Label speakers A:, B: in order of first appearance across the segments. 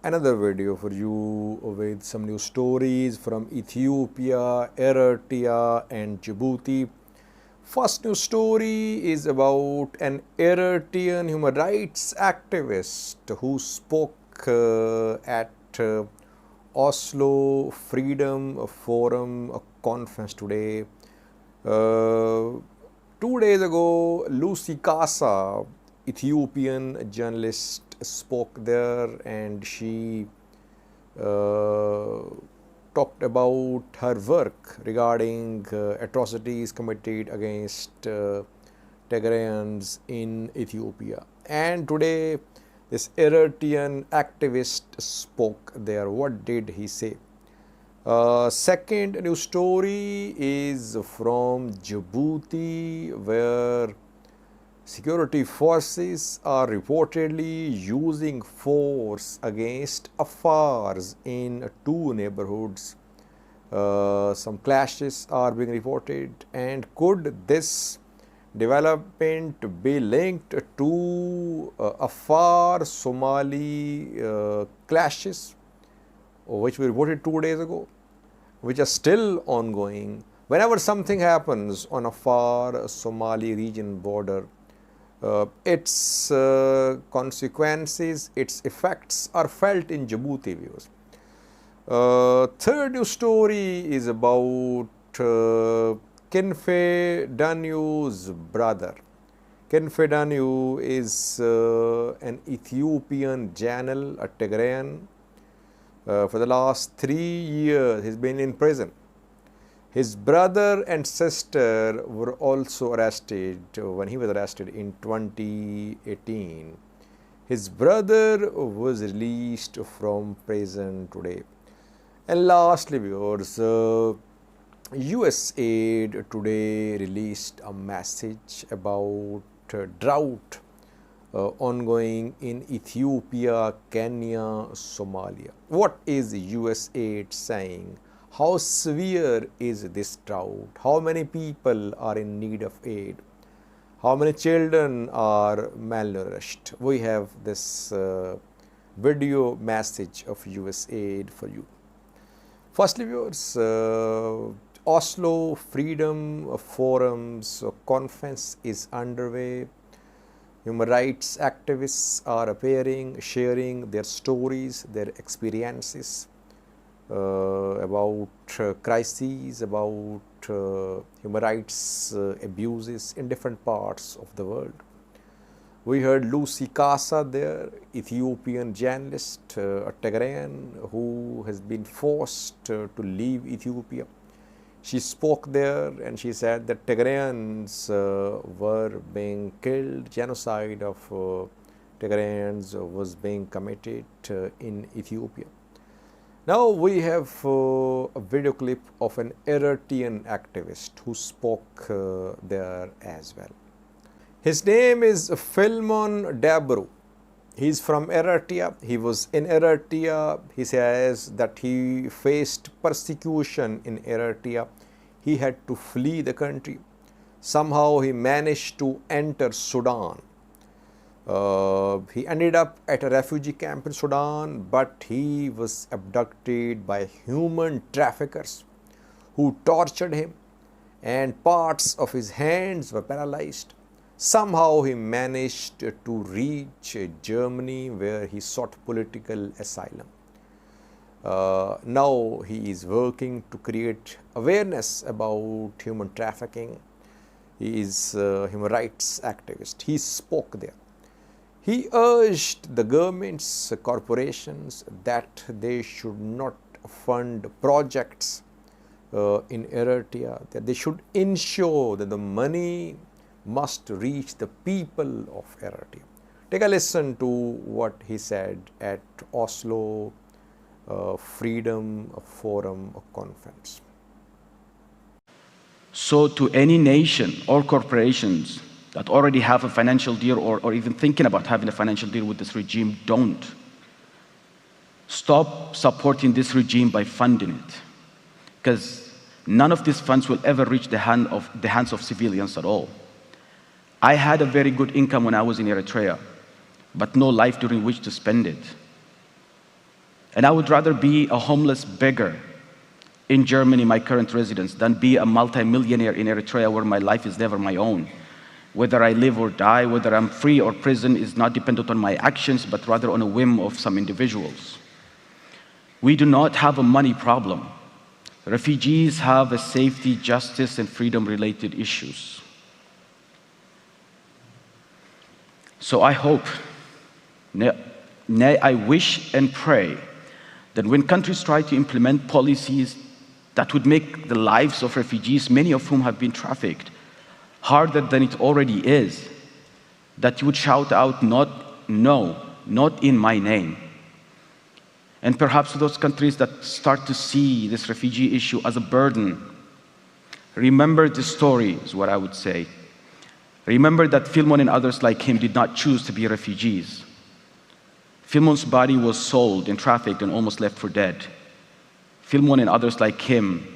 A: another video for you with some new stories from Ethiopia, Eritrea and Djibouti. First news story is about an Eritrean human rights activist who spoke at Oslo Freedom Forum conference today. 2 days ago, Lucy Casa, Ethiopian journalist, spoke there, and she talked about her work regarding atrocities committed against Tigrayans in Ethiopia. And today, this Eritrean activist spoke there. What did he say? Second news story is from Djibouti, where security forces are reportedly using force against Afars in two neighborhoods. Some clashes are being reported, and could this development be linked to Afar Somali clashes, which we reported 2 days ago, which are still ongoing? Whenever something happens on Afar Somali region border, its consequences, its effects are felt in Djibouti, viewers. Third news story is about Kinfe Dagnew's brother. Kinfe Dagnew is an Ethiopian journalist, a Tigrayan. For the last 3 years, he's been in prison. His brother and sister were also arrested when he was arrested in 2018. His brother was released from prison today. And lastly, viewers, USAID today released a message about drought ongoing in Ethiopia, Kenya, Somalia. What is USAID saying? How severe is this drought? How many people are in need of aid? How many children are malnourished? We have this video message of USAID for you. Firstly, viewers, Oslo Freedom Forum's conference is underway. Human rights activists are appearing, sharing their stories, their experiences about crises, about human rights abuses in different parts of the world. We heard Lucy Casa there, Ethiopian journalist, a Tigrayan who has been forced to leave Ethiopia. She spoke there and she said that Tigrayans were being killed, genocide of Tigrayans was being committed in Ethiopia. Now we have a video clip of an Eritrean activist who spoke there as well. His name is Philemon Dabru. He is from Eritrea. He was in Eritrea. He says that he faced persecution in Eritrea. He had to flee the country. Somehow he managed to enter Sudan. He ended up at a refugee camp in Sudan, but he was abducted by human traffickers who tortured him, and parts of his hands were paralyzed. Somehow he managed to reach Germany, where he sought political asylum. Now he is working to create awareness about human trafficking. He is a human rights activist. He spoke there. He urged the governments, corporations, that they should not fund projects in Eritrea, that they should ensure that the money must reach the people of Eritrea. Take a listen to what he said at Oslo Freedom Forum conference.
B: So to any nation or corporations that already have a financial deal or even thinking about having a financial deal with this regime, don't. Stop supporting this regime by funding it, because none of these funds will ever reach the hands of civilians at all. I had a very good income when I was in Eritrea, but no life during which to spend it. And I would rather be a homeless beggar in Germany, my current residence, than be a multimillionaire in Eritrea where my life is never my own. Whether I live or die, whether I'm free or prison is not dependent on my actions, but rather on a whim of some individuals. We do not have a money problem. Refugees have a safety, justice, and freedom-related issues. So I hope, nay, I wish and pray that when countries try to implement policies that would make the lives of refugees, many of whom have been trafficked, harder than it already is, that you would shout out, no, not in my name. And perhaps those countries that start to see this refugee issue as a burden, remember the story, is what I would say. Remember that Philemon and others like him did not choose to be refugees. Philemon's body was sold and trafficked and almost left for dead. Philemon and others like him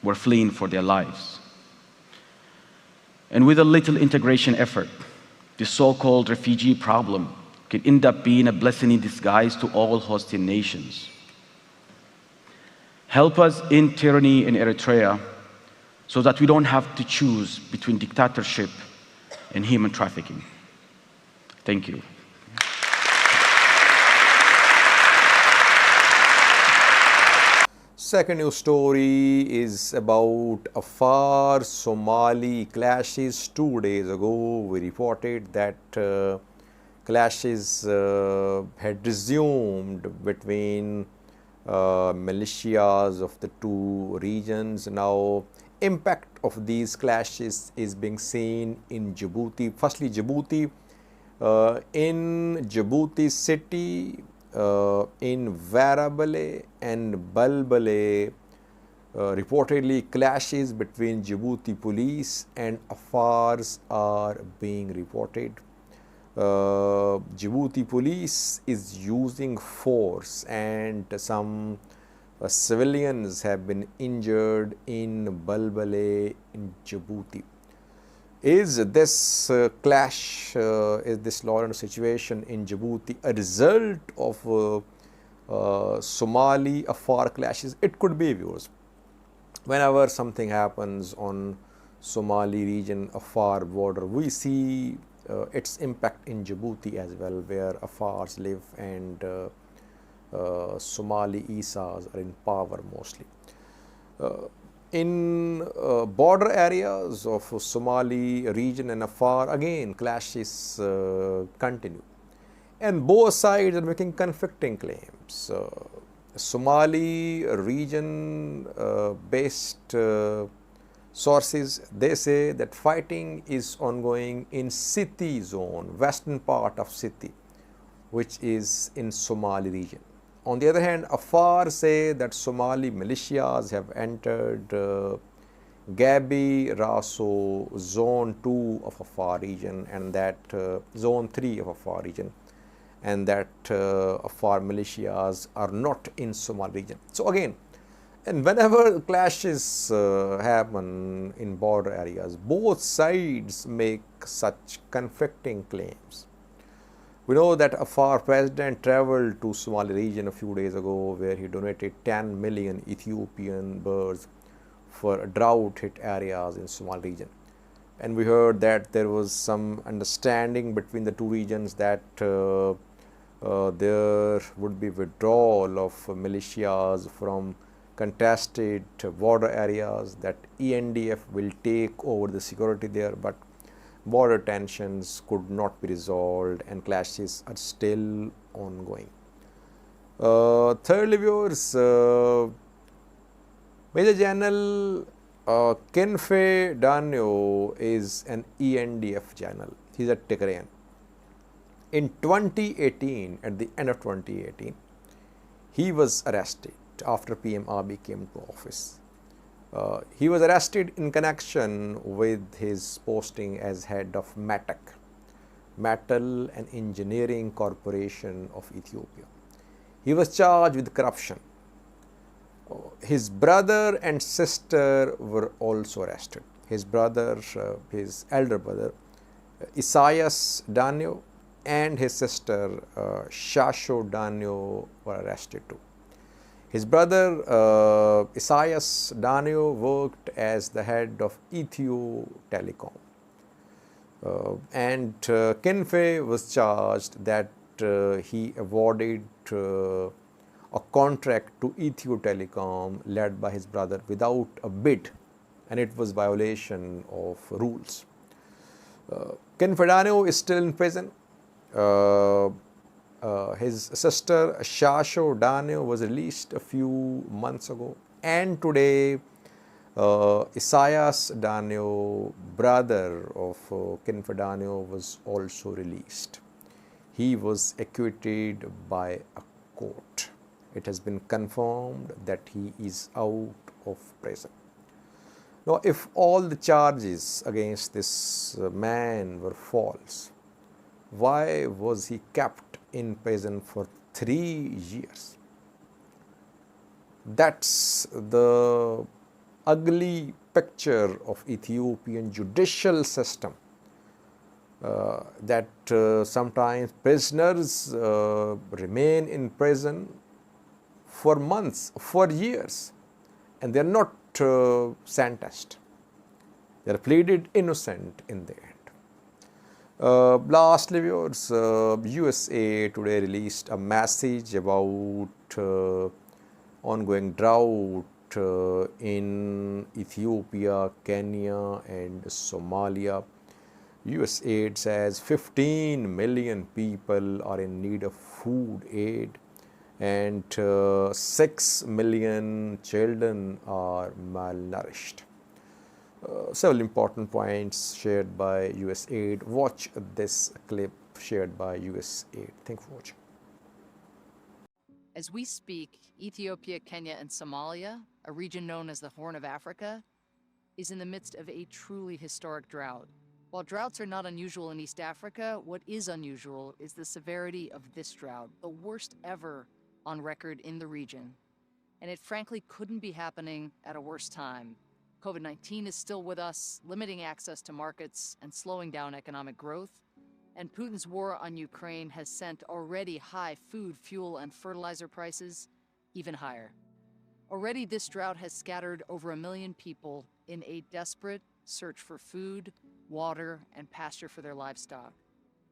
B: were fleeing for their lives. And with a little integration effort, the so-called refugee problem can end up being a blessing in disguise to all hosting nations. Help us end tyranny in Eritrea so that we don't have to choose between dictatorship and human trafficking. Thank you.
A: Second news story is about Afar Somali clashes. 2 days ago, we reported that clashes had resumed between militias of the two regions. Now, impact of these clashes is being seen in Djibouti. Firstly, Djibouti. In Djibouti city, in Varabale and Balbale, reportedly clashes between Djibouti police and Afars are being reported. Djibouti police is using force and some civilians have been injured in Balbale in Djibouti. Is this clash, is this law and situation in Djibouti a result of Somali Afar clashes? It could be, viewers. Whenever something happens on Somali region, Afar border, we see its impact in Djibouti as well, where Afars live and Somali Isas are in power mostly. In border areas of Somali region and Afar, again clashes continue, and both sides are making conflicting claims. Somali region based sources, they say that fighting is ongoing in Siti zone, western part of Siti, which is in Somali region. On the other hand, Afar say that Somali militias have entered Gabi Raso zone 2 of Afar region and that zone 3 of Afar region, and that Afar militias are not in Somali region. So again, and whenever clashes happen in border areas, both sides make such conflicting claims. We know that Afar president traveled to Somali region a few days ago, where he donated 10 million Ethiopian birds for drought hit areas in Somali region. And we heard that there was some understanding between the two regions that there would be withdrawal of militias from contested border areas, that ENDF will take over the security there, but border tensions could not be resolved and clashes are still ongoing. Thirdly, viewers, Major General Kinfe Dagnew is an ENDF general. He is a Tigrayan. In 2018, at the end of 2018, he was arrested after PM Abiy came to office. He was arrested in connection with his posting as head of METEC, Metal and Engineering Corporation of Ethiopia. He was charged with corruption. His brother and sister were also arrested. His brother, his elder brother, Isaias Dagnew, and his sister, Shasho Dagnew, were arrested too. His brother Isaias Dagnew worked as the head of Ethio Telecom. And Kinfe was charged that he awarded a contract to Ethio Telecom led by his brother without a bid, and it was violation of rules. Kinfe Dagnew is still in prison. His sister Shasho Dagnew was released a few months ago, and today Isaias Dagnew, brother of Kinfe Dagnew, was also released. He was acquitted by a court. It has been confirmed that he is out of prison. Now, if all the charges against this man were false, why was he kept in prison for 3 years? That's the ugly picture of Ethiopian judicial system, that sometimes prisoners remain in prison for months, for years, and they are not sentenced. They are pleaded innocent in the end. Lastly, viewers, USA today released a message about ongoing drought in Ethiopia, Kenya, and Somalia. USAID says 15 million people are in need of food aid, and 6 million children are malnourished. Several important points shared by USAID. Watch this clip shared by USAID. Thank you for watching.
C: As we speak, Ethiopia, Kenya, and Somalia, a region known as the Horn of Africa, is in the midst of a truly historic drought. While droughts are not unusual in East Africa, what is unusual is the severity of this drought, the worst ever on record in the region. And it frankly couldn't be happening at a worse time. COVID-19 is still with us, limiting access to markets and slowing down economic growth. And Putin's war on Ukraine has sent already high food, fuel, and fertilizer prices even higher. Already, this drought has scattered over 1 million people in a desperate search for food, water, and pasture for their livestock.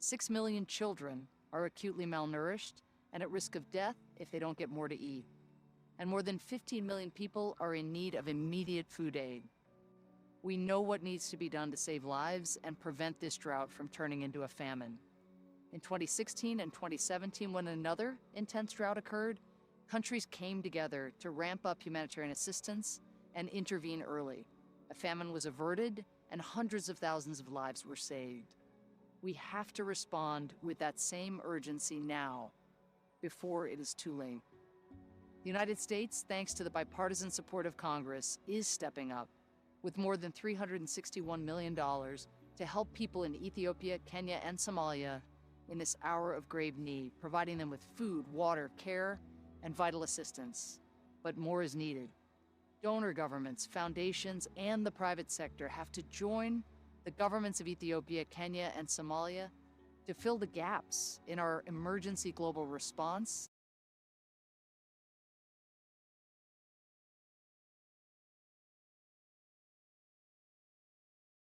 C: 6 million children are acutely malnourished and at risk of death if they don't get more to eat. And more than 15 million people are in need of immediate food aid. We know what needs to be done to save lives and prevent this drought from turning into a famine. In 2016 and 2017, when another intense drought occurred, countries came together to ramp up humanitarian assistance and intervene early. A famine was averted and hundreds of thousands of lives were saved. We have to respond with that same urgency now, before it is too late. The United States, thanks to the bipartisan support of Congress, is stepping up with more than $361 million to help people in Ethiopia, Kenya, and Somalia in this hour of grave need, providing them with food, water, care, and vital assistance. But more is needed. Donor governments, foundations, and the private sector have to join the governments of Ethiopia, Kenya, and Somalia to fill the gaps in our emergency global response